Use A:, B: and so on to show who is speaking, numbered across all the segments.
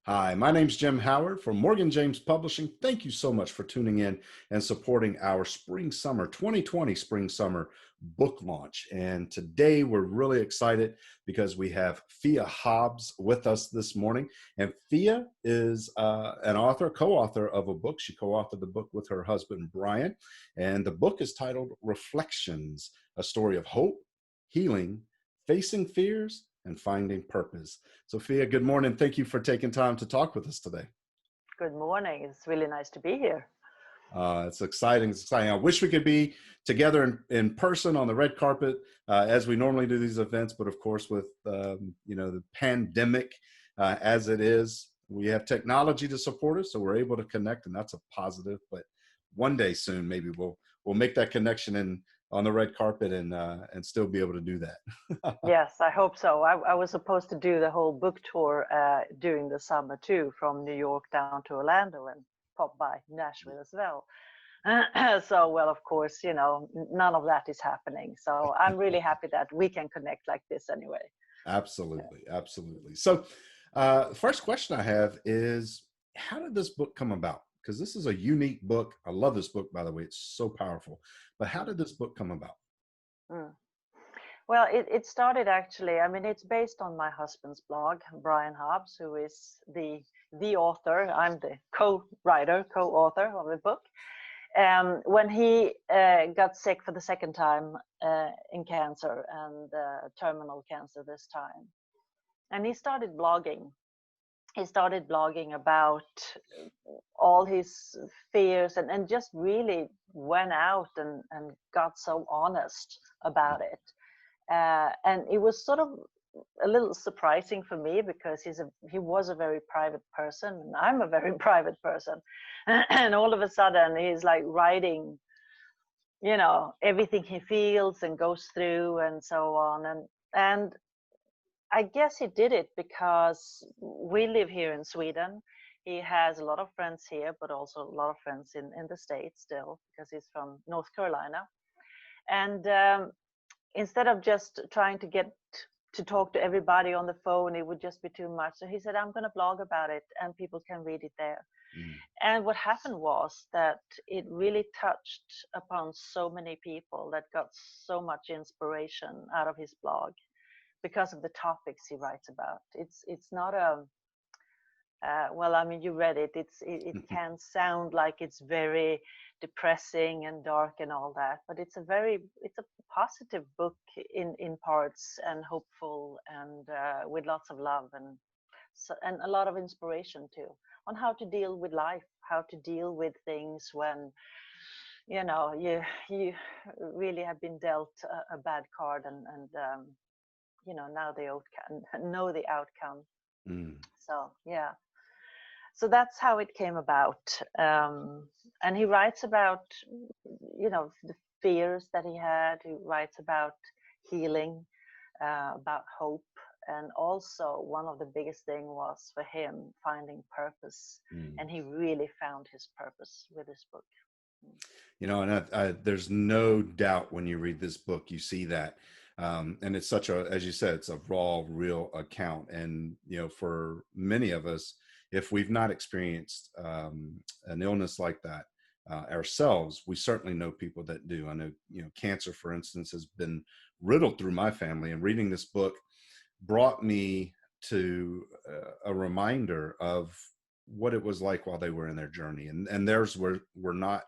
A: Hi, my name's Jim Howard from Morgan James Publishing. Thank you so much for tuning in and supporting our Spring-Summer 2020 Spring-Summer book launch. And today we're really excited because we have Fia Hobbs with us this morning. And Fia is an author, co-author of a book. She co-authored the book with her husband, Brian. And the book is titled Reflections, a story of hope, healing, facing fears, and finding purpose. Sophia, good morning. Thank you for taking time to talk with us today.
B: Good morning. It's really nice to be here.
A: It's exciting. It's exciting. I wish we could be together in person on the red carpet as we normally do these events, but of course, with the pandemic as it is, we have technology to support us, so we're able to connect, and that's a positive. But one day soon, maybe we'll make that connection on the red carpet and still be able to do that.
B: Yes, I hope so. I was supposed to do the whole book tour during the summer too, from New York down to Orlando and pop by Nashville as well. So, well, of course, none of that is happening. So I'm really happy that we can connect like this anyway.
A: Absolutely, absolutely. So, first question I have is, how did this book come about? Because this is a unique book. I love this book, by the way. It's so powerful. But how did this book come about?
B: Mm. Well, it started actually, it's based on my husband's blog, Brian Hobbs, who is the author. I'm the co-author of the book. When he got sick for the second time in cancer, and terminal cancer this time. And he started blogging. He started blogging about all his fears and just really went out and got so honest about it. And it was sort of a little surprising for me because he was a very private person, and I'm a very private person. And all of a sudden he's like writing, everything he feels and goes through and so on. And I guess he did it because we live here in Sweden. He has a lot of friends here, but also a lot of friends in the States still, because he's from North Carolina. And instead of just trying to get to talk to everybody on the phone, it would just be too much. So he said, I'm going to blog about it and people can read it there. Mm. And what happened was that it really touched upon so many people that got so much inspiration out of his blog because of the topics he writes about. It's not a, you read it. It can sound like it's very depressing and dark and all that, but it's a positive book in parts, and hopeful, and with lots of love and a lot of inspiration too on how to deal with life, how to deal with things when you really have been dealt a bad card, and now the outcome, know the outcome. So yeah. So that's how it came about. And he writes about, the fears that he had. He writes about healing, about hope. And also one of the biggest thing was for him finding purpose. And he really found his purpose with this book.
A: And there's no doubt when you read this book, you see that. And it's such a, as you said, it's a raw, real account. And, for many of us, if we've not experienced an illness like that ourselves, we certainly know people that do. I know, cancer, for instance, has been riddled through my family. And reading this book brought me to a reminder of what it was like while they were in their journey. And theirs were not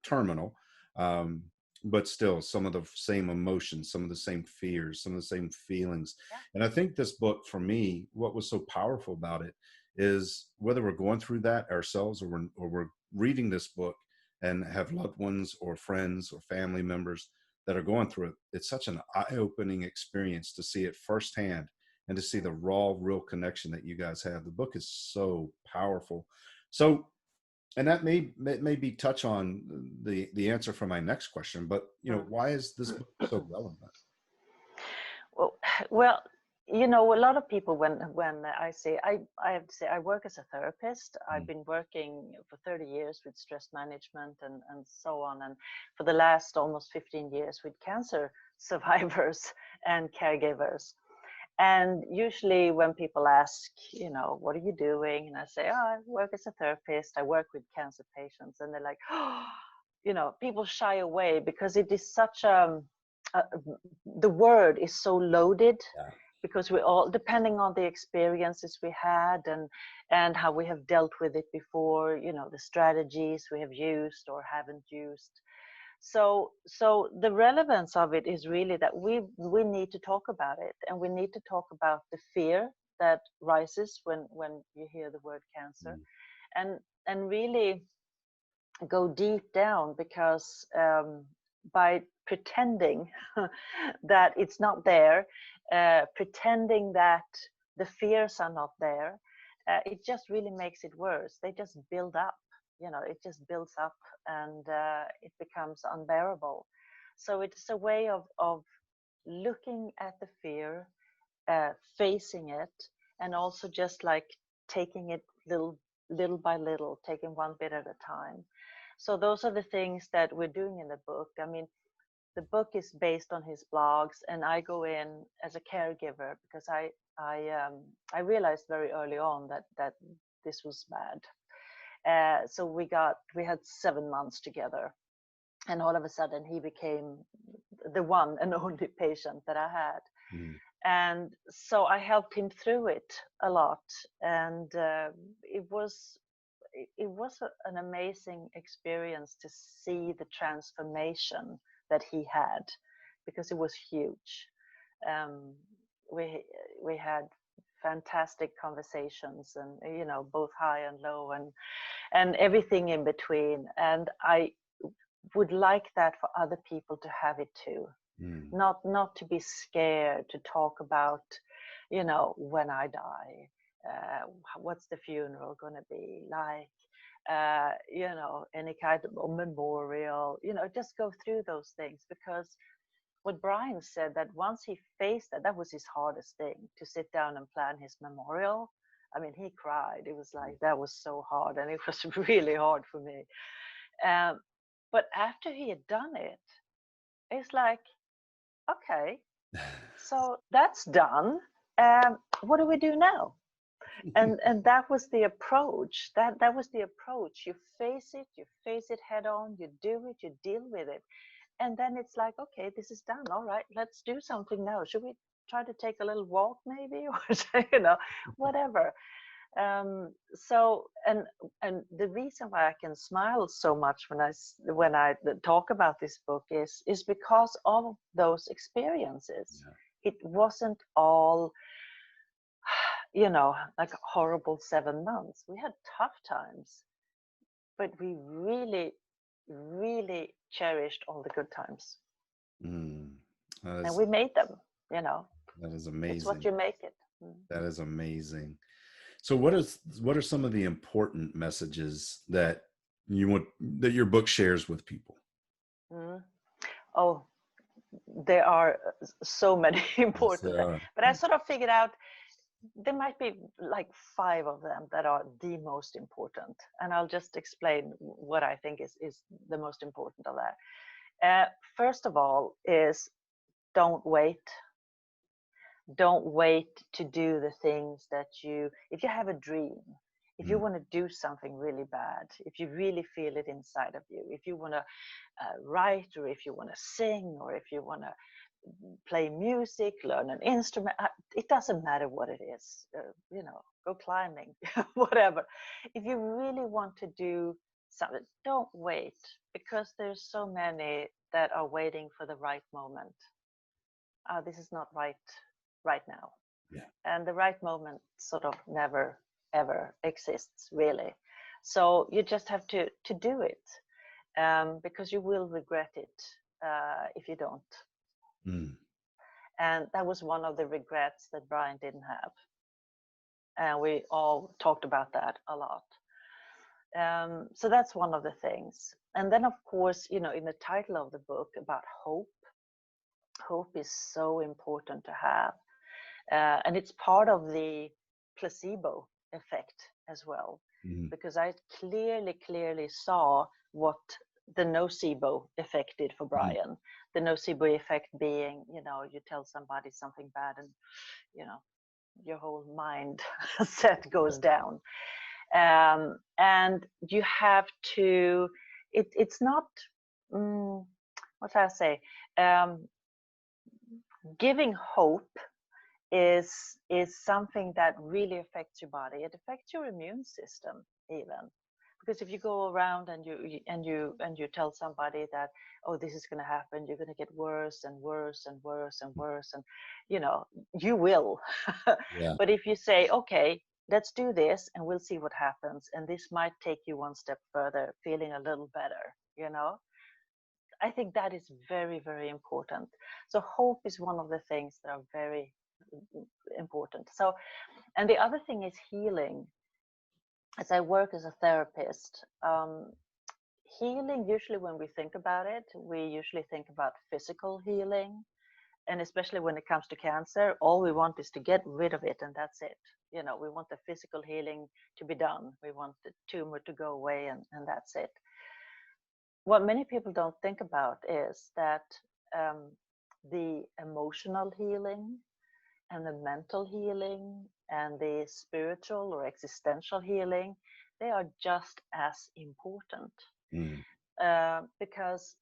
A: terminal, but still some of the same emotions, some of the same fears, some of the same feelings. Yeah. And I think this book, for me, what was so powerful about it is whether we're going through that ourselves or we're reading this book and have loved ones or friends or family members that are going through it, it's such an eye-opening experience to see it firsthand and to see the raw, real connection that you guys have. The book is so powerful. So, and that may be touch on the answer for my next question, but why is this book so relevant?
B: Well, a lot of people, when I say, I have to say, I work as a therapist. I've been working for 30 years with stress management and so on. And for the last almost 15 years with cancer survivors and caregivers. And usually when people ask, what are you doing? And I say, oh, I work as a therapist. I work with cancer patients. And they're like, oh, people shy away because it is such the word is so loaded,
A: Yeah.
B: because we all, depending on the experiences we had and how we have dealt with it before, the strategies we have used or haven't used. So the relevance of it is really that we need to talk about it, and we need to talk about the fear that rises when you hear the word cancer, and really go deep down, because by pretending that it's not there, pretending that the fears are not there, it just really makes it worse. They just build up, it just builds up, and it becomes unbearable. So it's a way of looking at the fear, facing it, and also just like taking it little by little, taking one bit at a time. So those are the things that we're doing in the book. I mean, the book is based on his blogs, and I go in as a caregiver because I realized very early on that this was bad. So we had 7 months together, and all of a sudden he became the one and only patient that I had. And so I helped him through it a lot, and it was an amazing experience to see the transformation that he had, because it was huge. We had fantastic conversations, and both high and low, and everything in between. And I would like that for other people to have it too. Not to be scared to talk about, when I die, what's the funeral going to be like, any kind of memorial, just go through those things. Because what Brian said, that once he faced that was his hardest thing, to sit down and plan his memorial. I mean, he cried. It was like, that was so hard, and it was really hard for me. But after he had done it, it's like, okay, so that's done. What do we do now? And that was the approach. That was the approach. You face it head on. You do it. You deal with it, and then it's like, okay, this is done. All right, let's do something now. Should we try to take a little walk, maybe, or whatever. So and the reason why I can smile so much when I talk about this book is because of those experiences. It wasn't all like horrible 7 months. We had tough times, but we really, really cherished all the good times. And we made them.
A: That is amazing.
B: It's what you make it.
A: That is amazing. So what are some of the important messages that your book shares with people?
B: Oh, there are so many important, but I sort of figured out there might be like 5 of them that are the most important, and I'll just explain what I think is the most important of that. First of all is, don't wait to do the things that if you have a dream, if you want to do something really bad, if you really feel it inside of you, if you want to write, or if you want to sing, or if you want to play music, learn an instrument, it doesn't matter what it is, go climbing, whatever. If you really want to do something, don't wait, because there's so many that are waiting for the right moment. This is not right now. And the right moment sort of never ever exists, really. So you just have to do it, because you will regret it if you don't. And that was one of the regrets that Brian didn't have, and we all talked about that a lot. So that's one of the things. And then, of course, in the title of the book about hope is so important to have. And it's part of the placebo effect as well, because I clearly saw what the nocebo effect did for
A: Mm.
B: Brian. The nocebo effect being, you tell somebody something bad and, you know, your whole mind set goes down. And you have to, it's not, what should I say? Giving hope is something that really affects your body. It affects your immune system even, because if you go around and you tell somebody that, oh, this is going to happen, you're going to get worse and worse and worse and worse, and you will.
A: Yeah.
B: But if you say, okay, let's do this and we'll see what happens, and this might take you one step further, feeling a little better. I think that is very, very important. So hope is one of the things that are very important. So, and the other thing is healing. As I work as a therapist, healing, usually when we think about it, we usually think about physical healing. And especially when it comes to cancer, all we want is to get rid of it, and that's it. We want the physical healing to be done. We want the tumor to go away, and that's it. What many people don't think about is that the emotional healing and the mental healing and the spiritual or existential healing, they are just as important.
A: Mm.
B: Because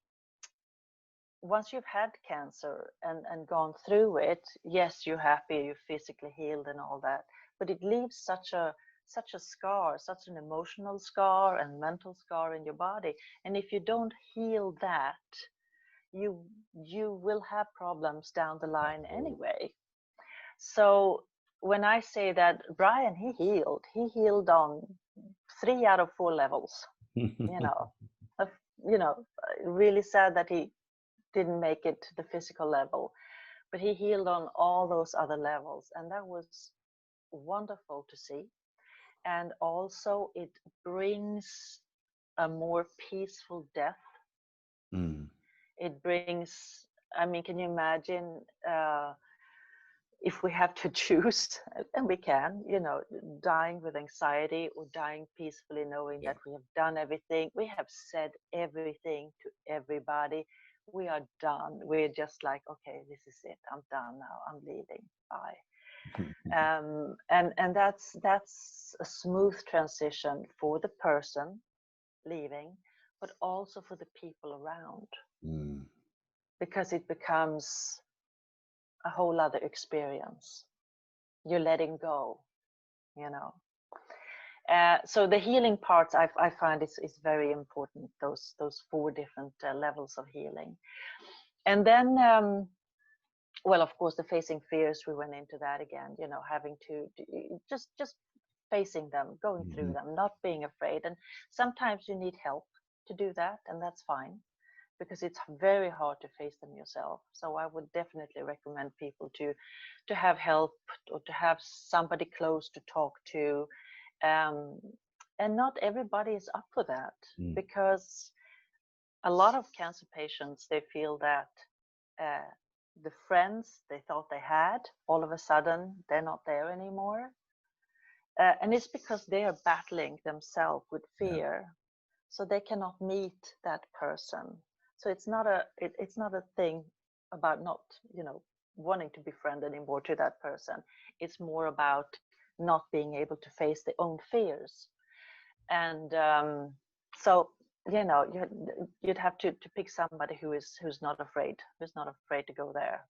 B: once you've had cancer and gone through it, yes, you're happy, you're physically healed and all that, but it leaves such a scar, such an emotional scar and mental scar in your body. And if you don't heal that, you will have problems down the line anyway. So when I say that Brian, he healed on 3 out of 4 levels, you know, of, really sad that he didn't make it to the physical level, but he healed on all those other levels. And that was wonderful to see. And also it brings a more peaceful death.
A: Mm.
B: It brings, I mean, can you imagine if we have to choose, and we can, dying with anxiety or dying peacefully, knowing
A: Yeah.
B: that we have done everything, we have said everything to everybody, we are done, we're just like, okay, this is it, I'm done now, I'm leaving, bye. And that's a smooth transition for the person leaving, but also for the people around,
A: Mm.
B: because it becomes a whole other experience. You're letting go, you know. So the healing parts I find is very important. Those 4 different levels of healing, and then well, of course, the facing fears, we went into that again. Having to just facing them, going through
A: Mm-hmm.
B: them, not being afraid. And sometimes you need help to do that, and that's fine, because it's very hard to face them yourself. So I would definitely recommend people to have help, or to have somebody close to talk to. And not everybody is up for that,
A: Mm.
B: because a lot of cancer patients, they feel that the friends they thought they had, all of a sudden they're not there anymore. And it's because they are battling themselves with
A: Yeah.
B: fear, so they cannot meet that person. So it's not a thing about not wanting to be friend anymore to that person. It's more about not being able to face their own fears. And so you'd have to pick somebody who's not afraid to go there,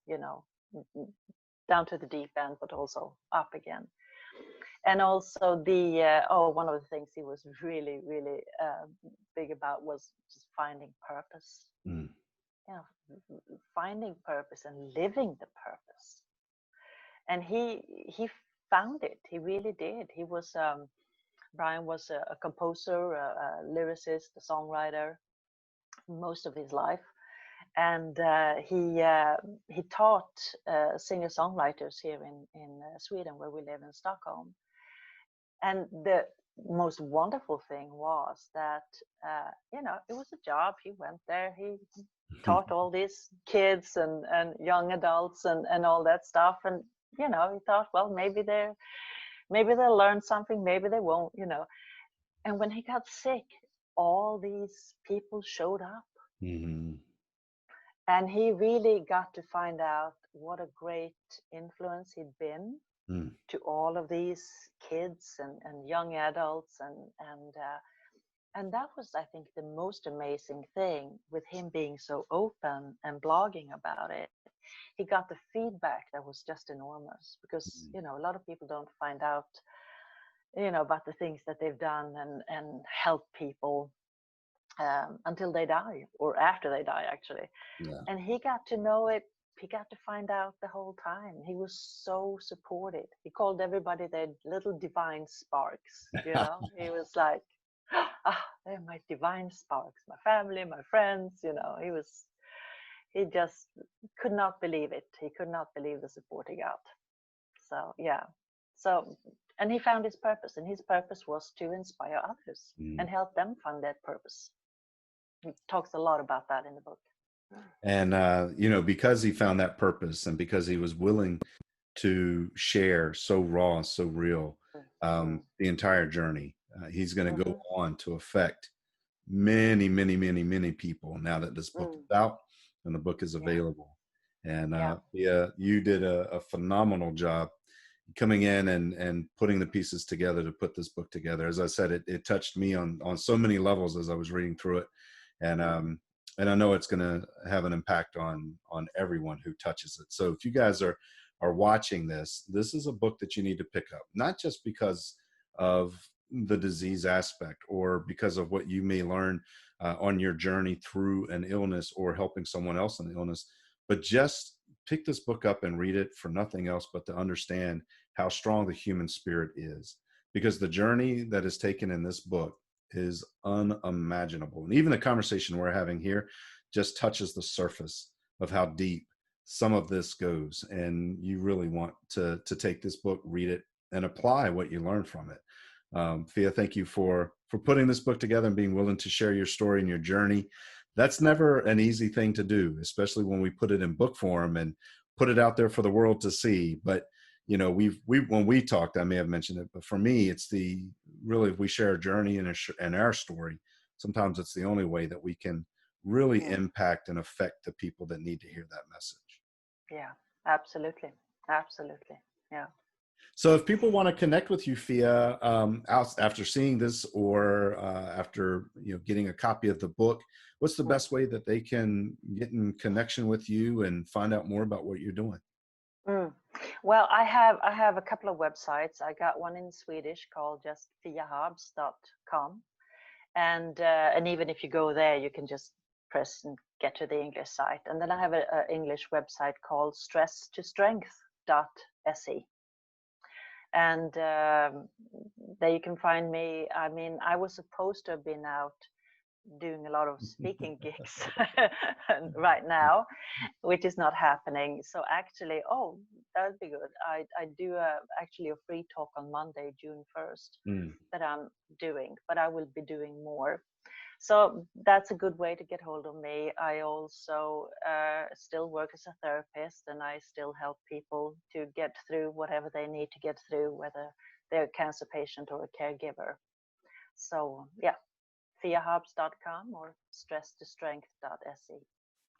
B: down to the deep end, but also up again. And also one of the things he was really, really big about was just finding purpose.
A: Mm.
B: Finding purpose and living the purpose. And he found it. He really did. Brian was a composer, a lyricist, a songwriter most of his life, and he taught singer-songwriters here in Sweden, where we live in Stockholm. And the most wonderful thing was that it was a job. He went there, he taught all these kids and young adults and all that stuff, and he thought, well, maybe they'll learn something, maybe they won't. And when he got sick, all these people showed up.
A: Mm-hmm.
B: And he really got to find out what a great influence he'd been
A: Mm.
B: to all of these kids and young adults. And that was, I think, the most amazing thing with him being so open and blogging about it. He got the feedback that was just enormous because,
A: Mm.
B: you know, a lot of people don't find out, you know, about the things that they've done and help people until they die or after they die, actually.
A: Yeah.
B: And he got to know it. He got to find out the whole time. He was so supported. He called everybody their little divine sparks. You know, he was like, ah, they're my divine sparks, my family, my friends. You know, he just could not believe it. He could not believe the support he got. So, yeah. So, and he found his purpose, and his purpose was to inspire others
A: Mm.
B: and help them find their purpose. He talks a lot about that in the book.
A: And, you know, because he found that purpose and because he was willing to share so raw, so real,
B: Mm.
A: the entire journey, he's going to go
B: Mm-hmm.
A: on to affect many, many, many, many people now that this book
B: Mm.
A: is out and the book is
B: Yeah.
A: available. And
B: Yeah.
A: yeah, you did a phenomenal job coming in and putting the pieces together to put this book together. As I said, it touched me on so many levels as I was reading through it.
B: Mm.
A: And I know it's going to have an impact on everyone who touches it. So if you guys are watching this, this is a book that you need to pick up, not just because of the disease aspect or because of what you may learn on your journey through an illness or helping someone else in the illness, but just pick this book up and read it for nothing else but to understand how strong the human spirit is, because the journey that is taken in this book is unimaginable. And even the conversation we're having here just touches the surface of how deep some of this goes. And you really want to take this book, read it, and apply what you learn from it. Fia, thank you for putting this book together and being willing to share your story and your journey. That's never an easy thing to do, especially when we put it in book form and put it out there for the world to see. But you know, we when we talked, I may have mentioned it, but for me, it's the really if we share a journey and our story, sometimes it's the only way that we can really
B: Mm.
A: impact and affect the people that need to hear that message.
B: Yeah. Absolutely. Absolutely. Yeah.
A: So if people want to connect with you, Fia, after seeing this or after getting a copy of the book, what's the
B: Mm.
A: best way that they can get in connection with you and find out more about what you're doing?
B: Mm. Well, I have a couple of websites. I got one in Swedish called just fiahobbs.com, and even if you go there, you can just press and get to the English site. And then I have a English website called stresstostrength.se. And there you can find me. I mean, I was supposed to have been out doing a lot of speaking gigs right now, which is not happening. So actually, oh, that would be good. I do actually a free talk on Monday, June 1st,
A: Mm.
B: that I'm doing, but I will be doing more. So that's a good way to get hold of me. I also still work as a therapist, and I still help people to get through whatever they need to get through, whether they're a cancer patient or a caregiver. So yeah, fiahobbs.com or stresstostrength.se.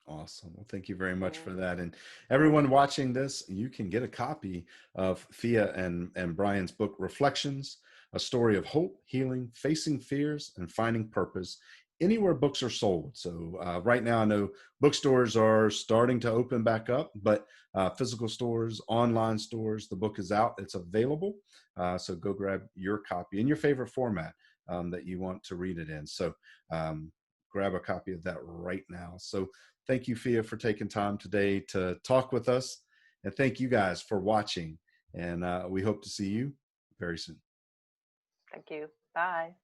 A: Awesome. Well, thank you very much for
B: Mm.
A: that. And everyone watching this, you can get a copy of Fia and Brian's book, Reflections, a story of hope, healing, facing fears, and finding purpose, anywhere books are sold. So right now, I know bookstores are starting to open back up, but physical stores, online stores, the book is out. It's available. So go grab your copy in your favorite format that you want to read it in. So grab a copy of that right now. So thank you, Fia, for taking time today to talk with us. And thank you guys for watching. And we hope to see you very soon.
B: Thank you. Bye.